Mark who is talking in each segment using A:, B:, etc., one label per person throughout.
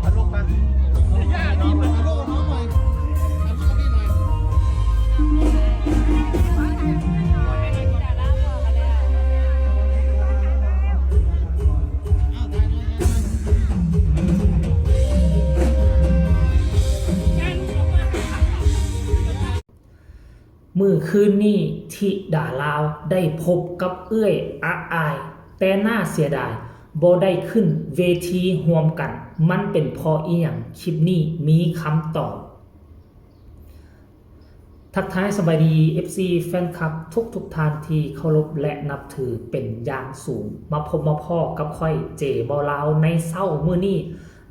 A: เอาลูกมาย่าดีมาลูกน้องหน่อยเอาลูกพี่หน่อย
B: มือคืนนี้ทิดาลาวได้พบกับเอื้อยอาอายแต่น่าเสียดายบ่ได้ขึ้นเวทีร่วมกันมันเป็นพออีหยังคลิปนี้มีคำตอบทักทายสบายดี FC แฟนคลับทุกท่านที่เคารพและนับถือเป็นอย่างสูงมาพบมาพ่อกับค่อยเจบ่ลาวในเช้ามื้อนี้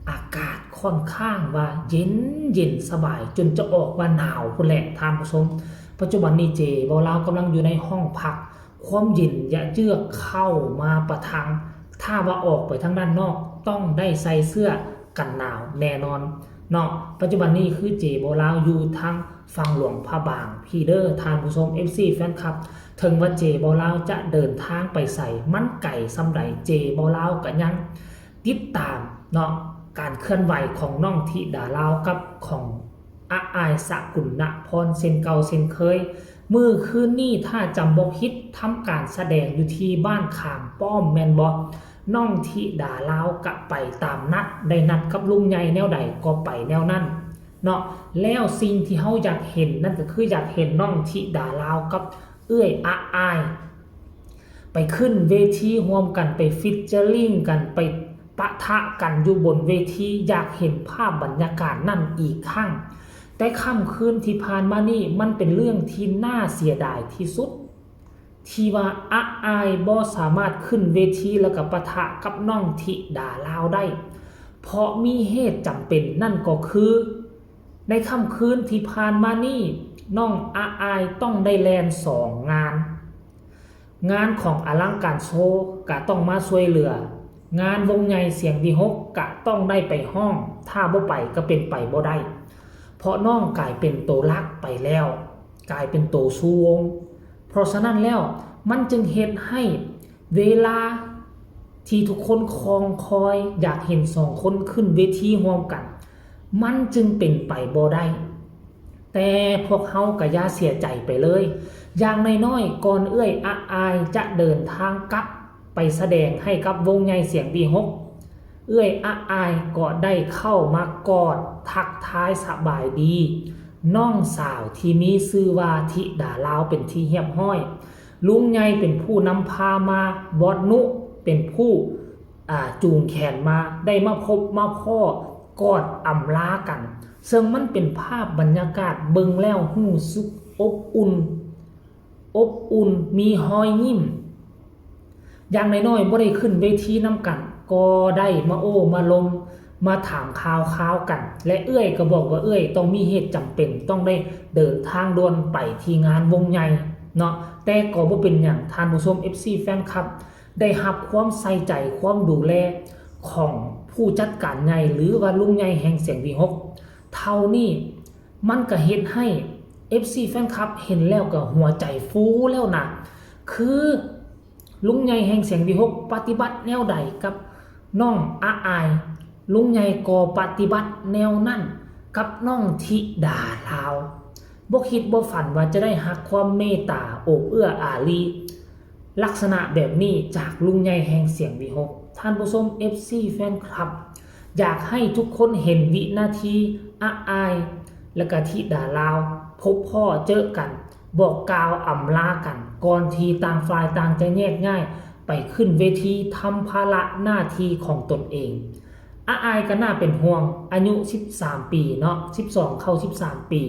B: อากาศค่อนข้างว่าเย็นสบายจนจะออกว่าหนาวพุ่นแหละท่านผู้ชมปัจจุบันนี้เจบ่ลาวกำลังอยู่ในห้องพักความเย็นยะเยือกเข้ามาประทังถ้าว่าออกไปทางด้านนอกต้องได้ใส่เสื้อกันหนาวแน่นอนเนาะปัจจุบันนี้คือเจบ่ลาวอยู่ทางฝั่งหลวงพระบางพีเดอร์ท่านผู้ชม FC แฟนคลับถึงว่าเจบ่ลาวจะเดินทางไปใส่มันไก่ซำใดเจบ่ลาวก็ยังติดตามเนาะการเคลื่อนไหวของน้องธิดาลาวกับของอาอายสกุลณพรเซนเก่าเซนเคยมือคืนนี้ถ้าจำบ่ผิดทำการแสดงอยู่ที่บ้านข้างป้อมแม่นบ่น้องธิดาลาวก็ไปตามนัดได้นัดกับลุงใหญ่แนวใดก็ไปแนวนั้นเนาะแล้วสิ่งที่เฮาอยากเห็นนั่นก็คืออยากเห็นน้องธิดาลาวกับเอื้อยอาอายไปขึ้นเวทีร่วมกันไปฟิชเจอริงกันไปปะทะกันอยู่บนเวทีอยากเห็นภาพบรรยากาศนั่นอีกครั้งแต่ค่ำคืนที่ผ่านมานี่มันเป็นเรื่องที่น่าเสียดายที่สุดที่ว่าอาอายบ่สามารถขึ้นเวทีแล้วก็ปะทะกับน้องธิดาลาวได้เพราะมีเหตุจำเป็นนั่นก็คือในค่ำคืนที่ผ่านมานี่น้องอาอายต้องได้แลน2งานของอลังการโชว์ก็ต้องมาช่วยเหลืองานวงใหญ่เสียงดีฮกกะต้องได้ไปห้องถ้าบ่ไปก็เป็นไปบ่ได้เพราะน้องกลายเป็นตัวลักไปแล้วกลายเป็นตัวชูวงเพราะฉะนั้นแล้วมันจึงเฮ็ดให้เวลาที่ทุกคนคอยอยากเห็น2คนขึ้นเวทีร่วมกันมันจึงเป็นไปบ่ได้แต่พวกเฮาก็อย่าเสียใจไปเลยอย่างน้อยๆก่อนเอื้อยอาอายจะเดินทางกลับไปแสดงให้กับวงใหญ่เสียงดีฮกเอื้อยอาอายก็ได้เข้ามากอดทักทายสบายดีน้องสาวที่มีชื่อว่าธิดาลาวเป็นที่เรียบร้อยลุงใหญ่เป็นผู้นำพามาบอดนุเป็นผู้จูงแขนมาได้มาพบมาพ่อกอดอำลากันซึ่งมันเป็นภาพบรรยากาศเบิ่งแล้วรู้สึกอบอุ่นมีรอยยิ้มอย่างน้อยๆบ่ได้ขึ้นเวทีนำกันก็ได้มาโอ้มาลมมาถามข่าวกันและเอื้อยก็บอกว่าเอื้อยต้องมีเหตุจำเป็นต้องได้เดินทางด่วนไปที่งานวงใหญ่เนาะแต่ก็บ่เป็นหยังท่านผู้ชม FC แฟนคลับได้รับความใส่ใจความดูแลของผู้จัดการใหญ่หรือว่าลุงใหญ่แห่งเสียงวีฮกเท่านี้มันก็เฮ็ดให้ FC แฟนคลับเห็นแล้วก็หัวใจฟูแล้วนะคือลุงใหญ่แห่งเสียงวีฮกปฏิบัติแนวใดกับน้องอาอายลุงใหญ่ก็ปฏิบัติแนวนั้นกับน้องธิดาลาวบ่คิดบ่ฝันว่าจะได้รับความเมตตาโอบเอื้ออารีลักษณะแบบนี้จากลุงใหญ่แห่งเสียงวีฮกท่านผู้ชม FC แฟนคลับอยากให้ทุกคนเห็นวินาทีอาอายและก็ธิดาลาวพบพ่อเจอกันบอกกล่าวอำลากันก่อนที่ต่างฝ่ายต่างจะแยกง่ายไปขึ้นเวทีทำภาระหน้าที่ของตนเองอาอายก็น่าเป็นห่วงอายุ13ปีเนาะ12เข้า13ปี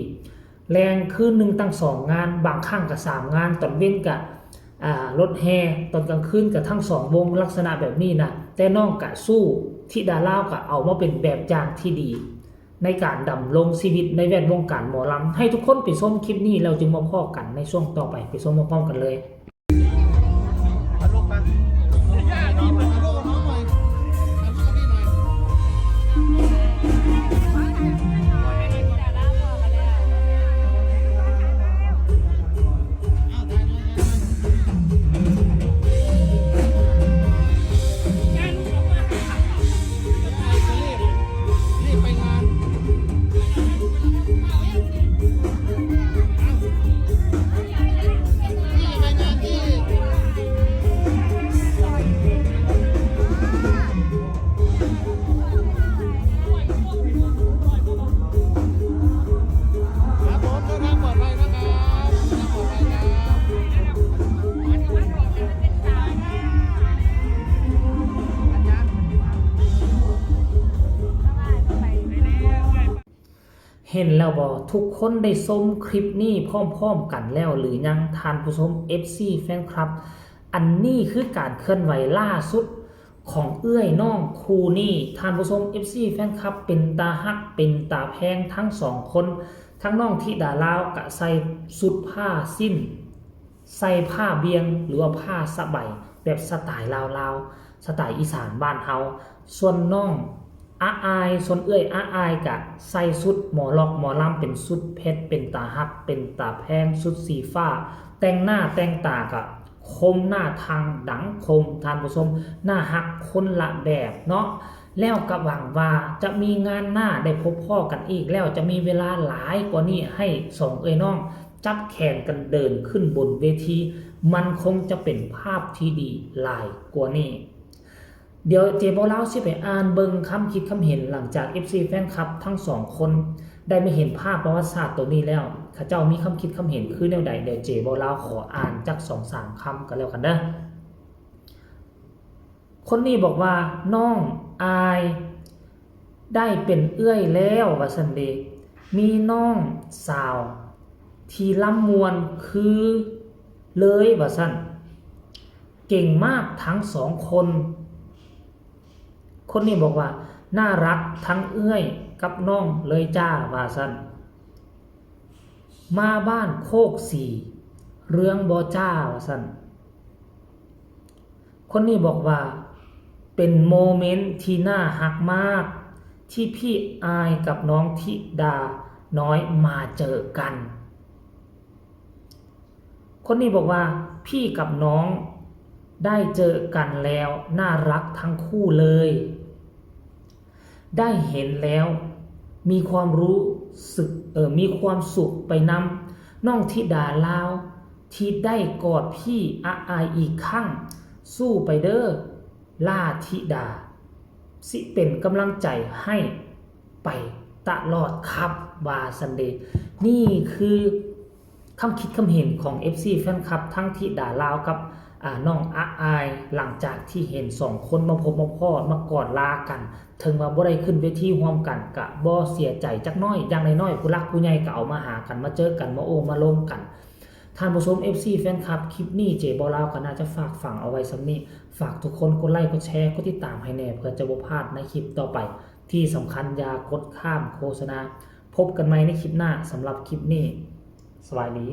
B: แรงคืนนึงตั้ง2งานบางครั้งก็3งานตอนเว้นก็รถแห่ตอนกลางคืนกับทั้ง2วงลักษณะแบบนี้นะแต่น้องก็สู้ธิดาลาวก็เอามาเป็นแบบอย่างที่ดีในการดำรงชีวิตในแวดวงการหมอลำให้ทุกคนไปชมคลิปนี้เราจึงมาพบกันในช่วงต่อไปไปชมพร้อมๆกันเลย
A: เอาลูกมาย่าดีมาลูกน้องหน่อยเอาลูกพี่หน่อย
B: เห็นแล้วบ่ทุกคนได้ชมคลิปนี้พร้อมๆกันแล้วหรือยังท่านผู้ชม FC แฟนคลับอันนี้คือการเคลื่อนไหวล่าสุดของเอื้อยน้องคู่นี้ท่านผู้ชม FC แฟนคลับเป็นตาฮักเป็นตาแพงทั้งสองคนทั้งน้องธิดาลาวกะใส่สุดผ้าสิ้นใส่ผ้าเบียงหรือว่าผ้าสบายแบบสไตล์ลาวๆสไตล์อีสานบ้านเฮาส่วนน้องอาอายส่วนเอื้อยอาอายกะใส่สุดหมอลอกหมอลำเป็นสุดเพชรเป็นตาฮักเป็นตาแพงสุดสีฟ้าแต่งหน้าแต่งตากะคมหน้าทางดังคมท่านผู้ชมหน้าฮักคนละแบบเนาะแล้วก็หวังว่าจะมีงานหน้าได้พบพ่อกันอีกแล้วจะมีเวลาหลายกว่านี้ให้สองเอ้ยน้องจับแขนกันเดินขึ้นบนเวทีมันคงจะเป็นภาพที่ดีหลายกว่านี้เดี๋ยวเจบ่เล่าสิไปอ่านเบิ่งคำคิดคำเห็นหลังจาก FC แฟนคลับทั้งสองคนได้มาเห็นภาพประวัติศาสตร์ตัวนี้แล้วข้าเจ้ามีคำคิดคำเห็นคือแนวใดเดี๋ยวเจบ่เล่าขออ่านจัก 2-3 คำกันแล้วกันเด้อคนนี้บอกว่าน้องอายได้เป็นเอื้อยแล้วว่าซั่นเด้มีน้องสาวที่ล่ำมวนคือเลยว่าซั่นเก่งมากทั้งสองคนคนนี้บอกว่าน่ารักทั้งเอื้อยกับน้องเลยจ้าว่าซั่นมาบ้านโคกสีเรื่องบ่จ้าว่าซั่นคนนี้บอกว่าเป็นโมเมนต์ที่น่าฮักมากที่พี่อายกับน้องธิดาน้อยมาเจอกันคนนี้บอกว่าพี่กับน้องได้เจอกันแล้วน่ารักทั้งคู่เลยได้เห็นแล้วมีความรู้สึกมีความสุขไปนำน้องธิดาลาวที่ได้กอดพี่อาอายอีกครั้งสู้ไปเด้อล่าธิดาสิเป็นกำลังใจให้ไปตลอดครับวาซันเดย์นี่คือคำคิดคำเห็นของ FC แฟนคลับทั้งธิดาลาวกับน้องอาอายหลังจากที่เห็น2คนมาพบมาพ่อมากอดลากันถึงว่าบ่ได้ขึ้นเวทีร่วมกันกะบ่เสียใจจักน้อยอย่างน้อยๆผู้รักผู้ใหญ่ก็เอามาหากันมาเจอกันมาโอ้มาลงกันท่านผู้ชม FC แฟนคลับคลิปนี้เจบ่ลาวก็น่าจะฝากฝังเอาไว้ส่ำนี้ฝากทุกคนกดไลค์กดแชร์กดติดตามให้แน่เพื่อจะบ่พลาดในคลิปต่อไปที่สำคัญอย่ากดข้ามโฆษณาพบกันใหม่ในคลิปหน้าสำหรับคลิปนี้สวัสดี